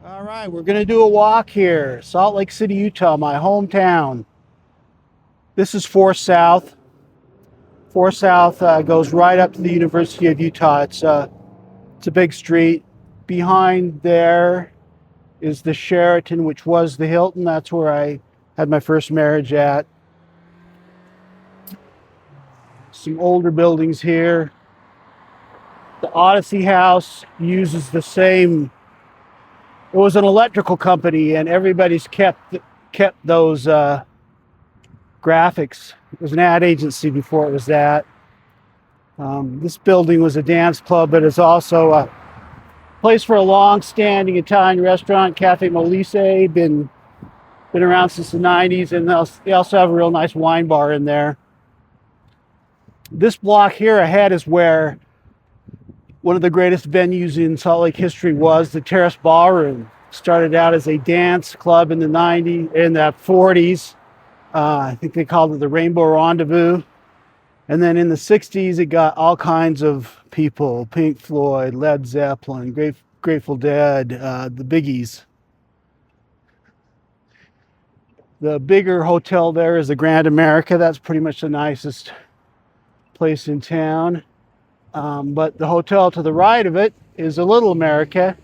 All right, we're going to do a walk here. Salt Lake City, Utah, my hometown. This is 4 South. 4 South goes right up to the University of Utah. It's a big street. Behind there is the Sheraton, which was the Hilton. That's where I had my first marriage at. Some older buildings here. The Odyssey House uses the same. It was an electrical company, and everybody's kept those graphics. It was an ad agency before it was that. This building was a dance club, but it's also a place for a long-standing Italian restaurant, Cafe Molise. Been around since the 90s, and they also have a real nice wine bar in there. This block here ahead is where one of the greatest venues in Salt Lake history was the Terrace Ballroom. Started out as a dance club in the 40s. I think they called it the Rainbow Rendezvous. And then in the 60s, it got all kinds of people: Pink Floyd, Led Zeppelin, Grateful Dead, the Biggies. The bigger hotel there is the Grand America. That's pretty much the nicest place in town. But the hotel to the right of it is a Little America.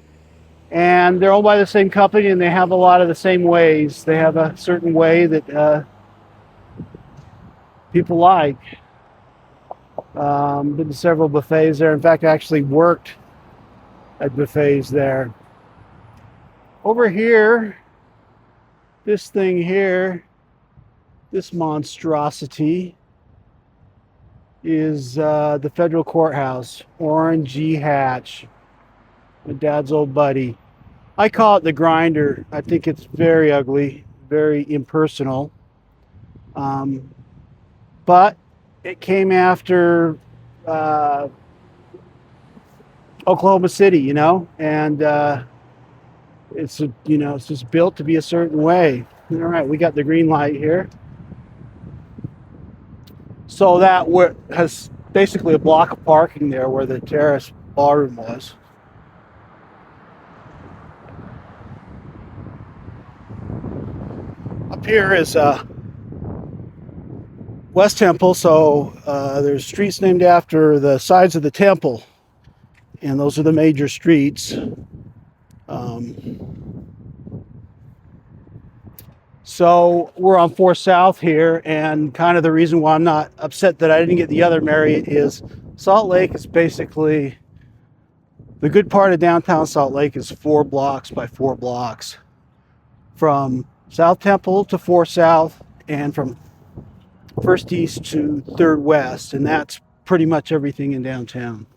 And they're owned by the same company, and they have a lot of the same ways. They have a certain way that people like. Been to several buffets there. In fact, I actually worked at buffets there. Over here, this thing here, this monstrosity, is the federal courthouse, Orangey Hatch, my dad's old buddy. I call it the grinder. I think it's very ugly, very impersonal. But it came after Oklahoma City, and it's just built to be a certain way. All right, we got the green light here. So that has basically a block of parking there where the Terrace Ballroom was. Up here is West Temple, so there's streets named after the sides of the temple, and those are the major streets. So we're on 4 South here, and kind of the reason why I'm not upset that I didn't get the other Marriott is Salt Lake is basically, the good part of downtown Salt Lake is 4 blocks by 4 blocks. From South Temple to 4 South, and from 1st East to 3rd West, and that's pretty much everything in downtown.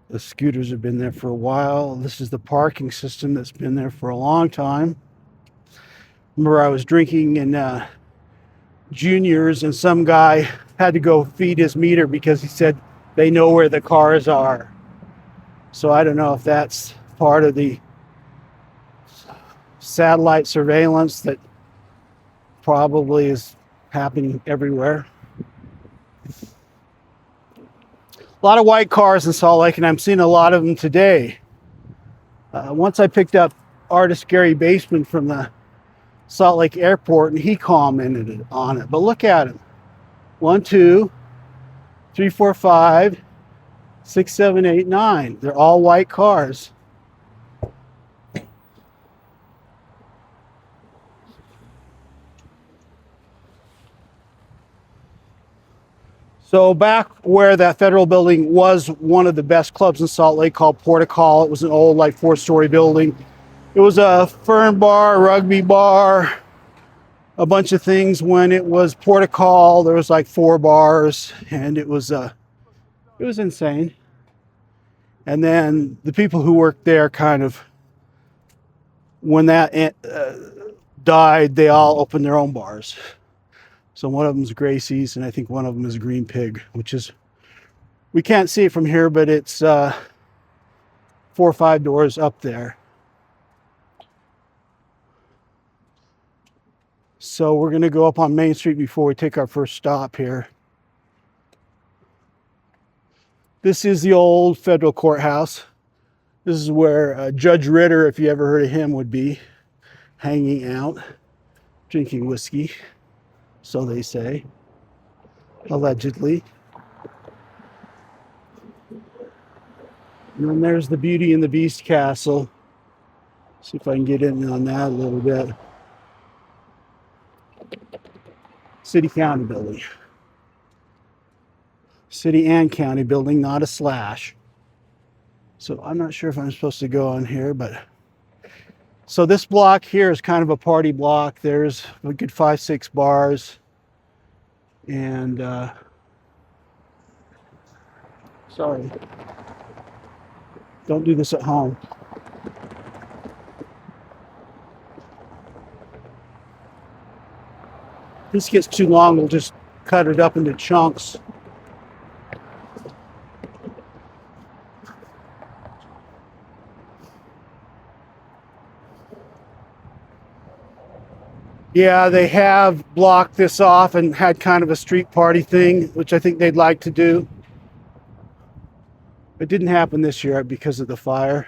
The scooters have been there for a while. This is the parking system that's been there for a long time. Remember, I was drinking in Juniors, and some guy had to go feed his meter because he said they know where the cars are. So I don't know if that's part of the satellite surveillance that probably is happening everywhere. A lot of white cars in Salt Lake, and I'm seeing a lot of them today. Once I picked up artist Gary Baseman from the Salt Lake airport, and he commented on it. But look at him. 1, 2, 3, 4, 5, 6, 7, 8, 9. They're all white cars. So back where that federal building was one of the best clubs in Salt Lake, called Portical. It was an old, like, 4-story building. It was a fern bar, rugby bar, a bunch of things. When it was Portical, there was like 4 bars, and it was insane. And then the people who worked there kind of, when that died, they all opened their own bars. So one of them is Gracie's, and I think one of them is Green Pig, which is, we can't see it from here, but it's 4 or 5 doors up there. So we're going to go up on Main Street before we take our first stop here. This is the old federal courthouse. This is where Judge Ritter, if you ever heard of him, would be hanging out, drinking whiskey, so they say, allegedly. And then there's the Beauty and the Beast castle. See if I can get in on that a little bit. City County building. City and county building, not a slash. So I'm not sure if I'm supposed to go on here, but so this block here is kind of a party block. There's a good 5-6 bars. And sorry, don't do this at home. This gets too long, we'll just cut it up into chunks. Yeah, they have blocked this off and had kind of a street party thing, which I think they'd like to do. It didn't happen this year because of the fire.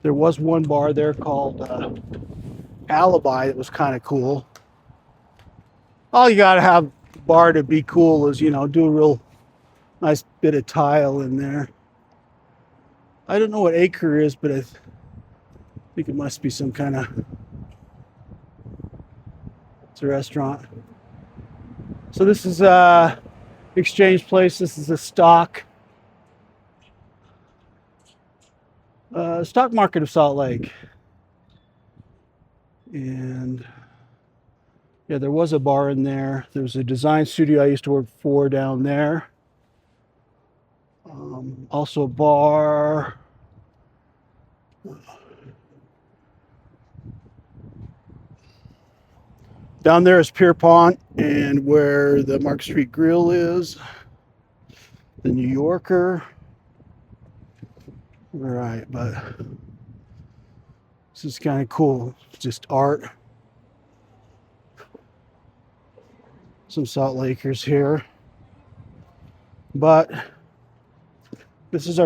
There was one bar there called Alibi that was kind of cool. All you gotta have a bar to be cool is, you know, do a real nice bit of tile in there. I don't know what acre is, but I think it must be some kind of, it's a restaurant. So this is Exchange Place. This is a stock market of Salt Lake. And yeah, there was a bar in there. There was a design studio I used to work for down there. Also a bar. Down there is Pierpont, and where the Mark Street Grill is, the New Yorker. All right, but this is kind of cool. Just art. Some Salt Lakers here. But this is our